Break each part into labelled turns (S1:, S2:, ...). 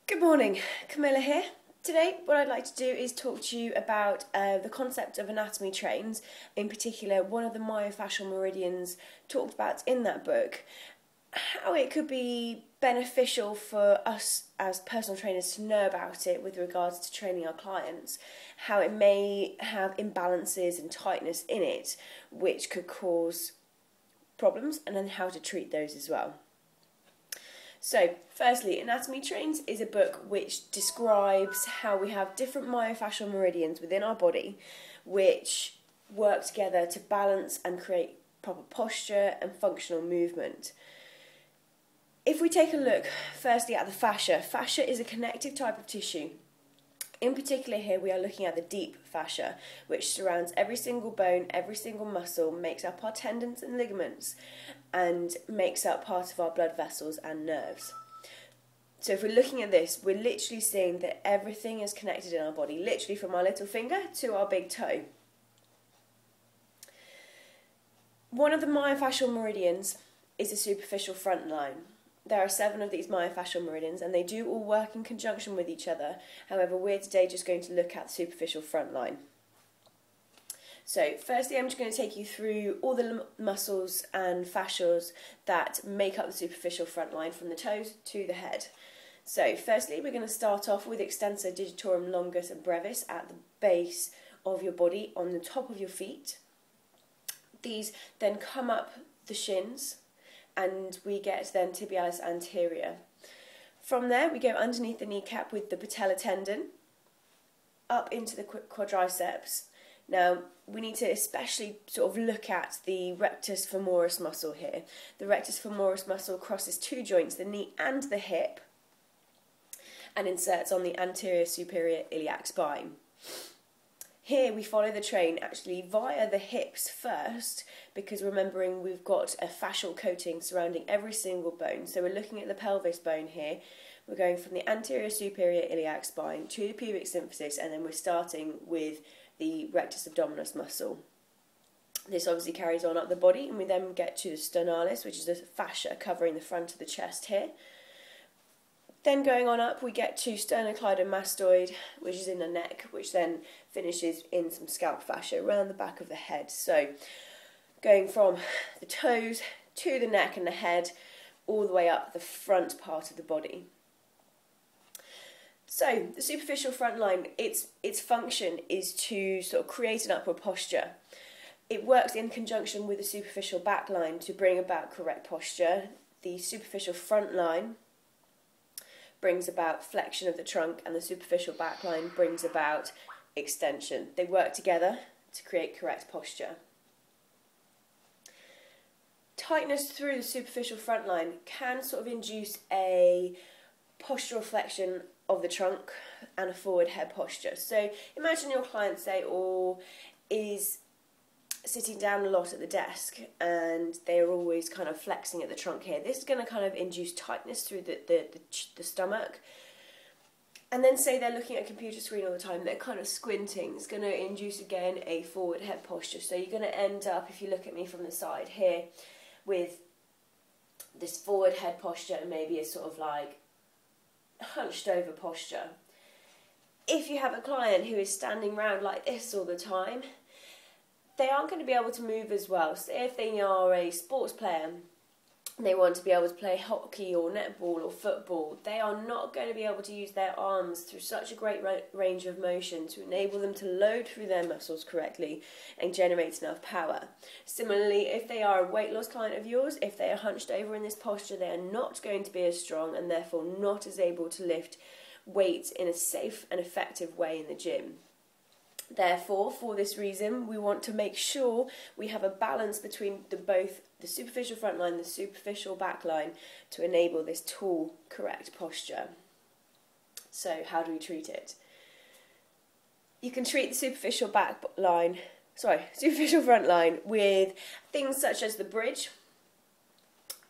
S1: Good morning, Camilla here. Today what I'd like to do is talk to you about the concept of anatomy trains, in particular one of the myofascial meridians talked about in that book, how it could be beneficial for us as personal trainers to know about it with regards to training our clients, how it may have imbalances and tightness in it which could cause problems, and then how to treat those as well. So, firstly, Anatomy Trains is a book which describes how we have different myofascial meridians within our body which work together to balance and create proper posture and functional movement. If we take a look firstly at the fascia, fascia is a connective type of tissue. In particular here we are looking at the deep fascia, which surrounds every single bone, every single muscle, makes up our tendons and ligaments, and makes up part of our blood vessels and nerves. So if we're looking at this, we're literally seeing that everything is connected in our body, literally from our little finger to our big toe. One of the myofascial meridians is the superficial front line. There are 7 of these myofascial meridians and they do all work in conjunction with each other. However, we're today just going to look at the superficial front line. So firstly, I'm just going to take you through all the muscles and fascias that make up the superficial front line from the toes to the head. So firstly, we're going to start off with extensor digitorum longus and brevis at the base of your body on the top of your feet. These then come up the shins, and we get then tibialis anterior. From there we go underneath the kneecap with the patella tendon, up into the quadriceps. Now we need to especially sort of look at the rectus femoris muscle here. The rectus femoris muscle crosses 2 joints, the knee and the hip, and inserts on the anterior superior iliac spine. Here we follow the train actually via the hips first, because remembering we've got a fascial coating surrounding every single bone. So we're looking at the pelvis bone here. We're going from the anterior superior iliac spine to the pubic symphysis, and then we're starting with the rectus abdominis muscle. This obviously carries on up the body, and we then get to the sternalis, which is the fascia covering the front of the chest here. Then going on up, we get to sternocleidomastoid, which is in the neck, which then finishes in some scalp fascia around the back of the head. So going from the toes to the neck and the head, all the way up the front part of the body. So the superficial front line, its function is to sort of create an upward posture. It works in conjunction with the superficial back line to bring about correct posture. The superficial front line brings about flexion of the trunk, and the superficial back line brings about extension. They work together to create correct posture. Tightness through the superficial front line can sort of induce a postural flexion of the trunk and a forward head posture. So imagine your client, say, or is sitting down a lot at the desk and they're always kind of flexing at the trunk here. This is going to kind of induce tightness through the stomach. And then say they're looking at a computer screen all the time, they're kind of squinting. It's going to induce again a forward head posture. So you're going to end up, if you look at me from the side here, with this forward head posture and maybe a sort of like hunched over posture. If you have a client who is standing around like this all the time, they aren't going to be able to move as well. So if they are a sports player, they want to be able to play hockey or netball or football, they are not going to be able to use their arms through such a great range of motion to enable them to load through their muscles correctly and generate enough power. Similarly, if they are a weight loss client of yours, if they are hunched over in this posture, they are not going to be as strong and therefore not as able to lift weights in a safe and effective way in the gym. Therefore, for this reason, we want to make sure we have a balance between both the superficial front line and the superficial back line to enable this tall, correct posture. So, how do we treat it? You can treat the superficial superficial front line with things such as the bridge.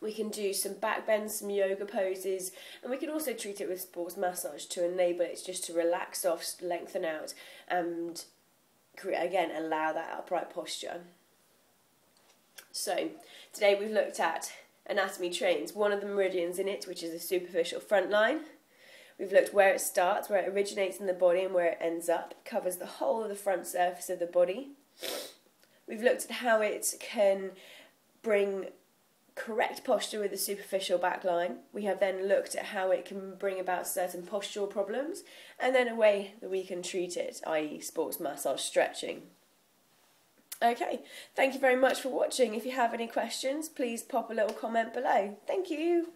S1: We can do some back bends, some yoga poses, and we can also treat it with sports massage to enable it just to relax off, lengthen out, and again allow that upright posture. So today we've looked at Anatomy Trains, one of the meridians in it, which is the superficial front line. We've looked where it starts, where it originates in the body and where it ends up. It covers the whole of the front surface of the body. We've looked at how it can bring correct posture with the superficial back line. We have then looked at how it can bring about certain postural problems, and then a way that we can treat it, i.e. sports massage stretching. Okay, thank you very much for watching. If you have any questions, please pop a little comment below. Thank you.